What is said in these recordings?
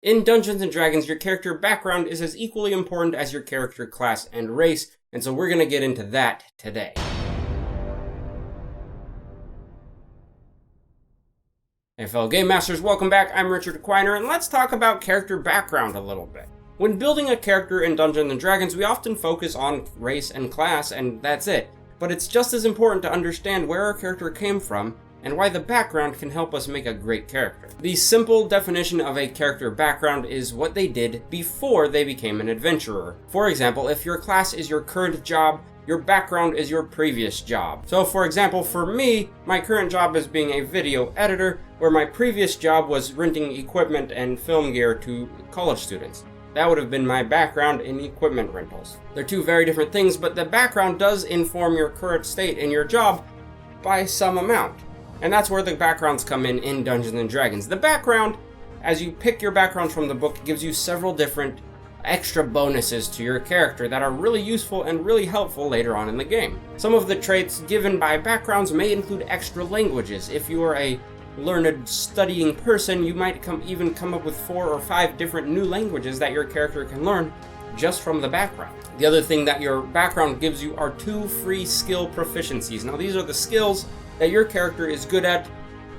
In Dungeons & Dragons, your character background is as equally important as your character class and race, and so we're going to get into that today. Hey fellow Game Masters, welcome back. I'm Richard Quiner, and let's talk about character background a little bit. When building a character in Dungeons & Dragons, we often focus on race and class, and that's it. But it's just as important to understand where our character came from, and why the background can help us make a great character. The simple definition of a character background is what they did before they became an adventurer. For example, if your class is your current job, your background is your previous job. So for example, for me, my current job is being a video editor, where my previous job was renting equipment and film gear to college students. That would have been my background in equipment rentals. They're two very different things, but the background does inform your current state in your job by some amount. And that's where the backgrounds come in Dungeons & Dragons. The background, as you pick your background from the book, gives you several different extra bonuses to your character that are really useful and really helpful later on in the game. Some of the traits given by backgrounds may include extra languages. If you are a learned studying person, you might even come up with 4 or 5 different new languages that your character can learn just from the background. The other thing that your background gives you are 2 free skill proficiencies. Now these are the skills that your character is good at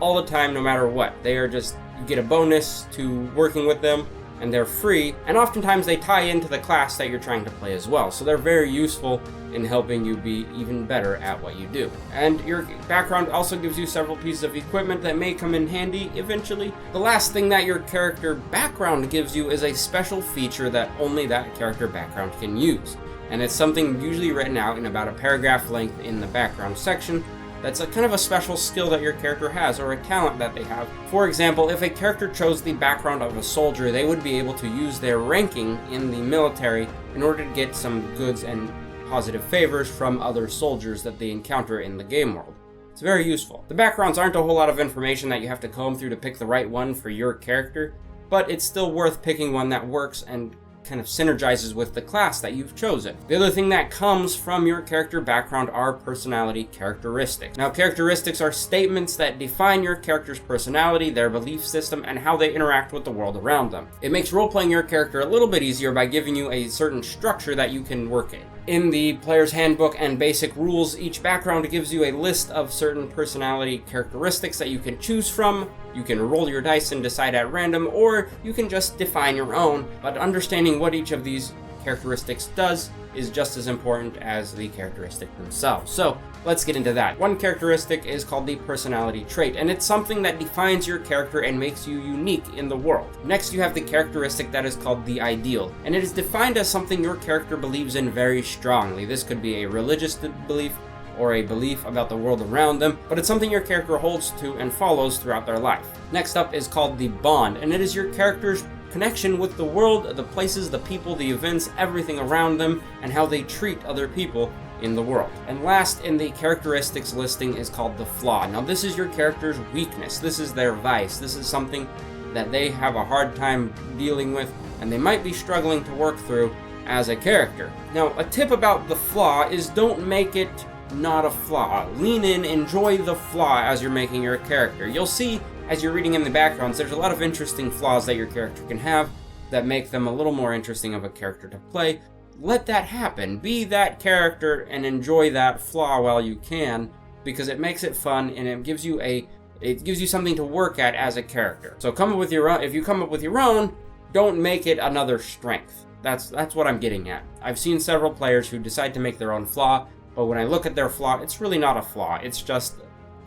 all the time, no matter what. They are just, you get a bonus to working with them, and they're free, and oftentimes they tie into the class that you're trying to play as well, so they're very useful in helping you be even better at what you do. And your background also gives you several pieces of equipment that may come in handy eventually. The last thing that your character background gives you is a special feature that only that character background can use, and it's something usually written out in about a paragraph length in the background section. That's a kind of a special skill that your character has, or a talent that they have. For example, if a character chose the background of a soldier, they would be able to use their ranking in the military in order to get some goods and positive favors from other soldiers that they encounter in the game world. It's very useful. The backgrounds aren't a whole lot of information that you have to comb through to pick the right one for your character, but it's still worth picking one that works and kind of synergizes with the class that you've chosen. The other thing that comes from your character background are personality characteristics. Now, characteristics are statements that define your character's personality, their belief system, and how they interact with the world around them. It makes role-playing your character a little bit easier by giving you a certain structure that you can work in. In the Player's Handbook and Basic Rules, each background gives you a list of certain personality characteristics that you can choose from. You can roll your dice and decide at random, or you can just define your own, but understanding what each of these characteristics does is just as important as the characteristic themselves. So let's get into that. One characteristic is called the personality trait, and it's something that defines your character and makes you unique in the world. Next, you have the characteristic that is called the ideal, and it is defined as something your character believes in very strongly. This could be a religious belief or a belief about the world around them, but it's something your character holds to and follows throughout their life. Next up is called the bond, and it is your character's connection with the world, the places, the people, the events, everything around them, and how they treat other people in the world. And last in the characteristics listing is called the flaw. Now this is your character's weakness. This is their vice. This is something that they have a hard time dealing with, and they might be struggling to work through as a character. Now, a tip about the flaw is don't make it not a flaw. Lean in, enjoy the flaw as you're making your character. You'll see as you're reading in the backgrounds, there's a lot of interesting flaws that your character can have that make them a little more interesting of a character to play. Let that happen. Be that character and enjoy that flaw while you can, because it makes it fun and it gives you something to work at as a character. So come up with your own. If you come up with your own, don't make it another strength. That's what I'm getting at. I've seen several players who decide to make their own flaw, but when I look at their flaw, it's really not a flaw. It's just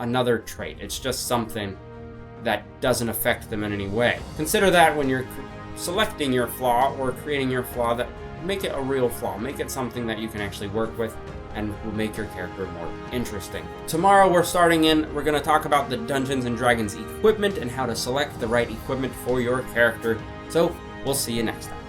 another trait. It's just something that doesn't affect them in any way. Consider that when you're selecting your flaw or creating your flaw, that make it a real flaw. Make it something that you can actually work with and will make your character more interesting. Tomorrow we're going to talk about the Dungeons & Dragons equipment and how to select the right equipment for your character. So we'll see you next time.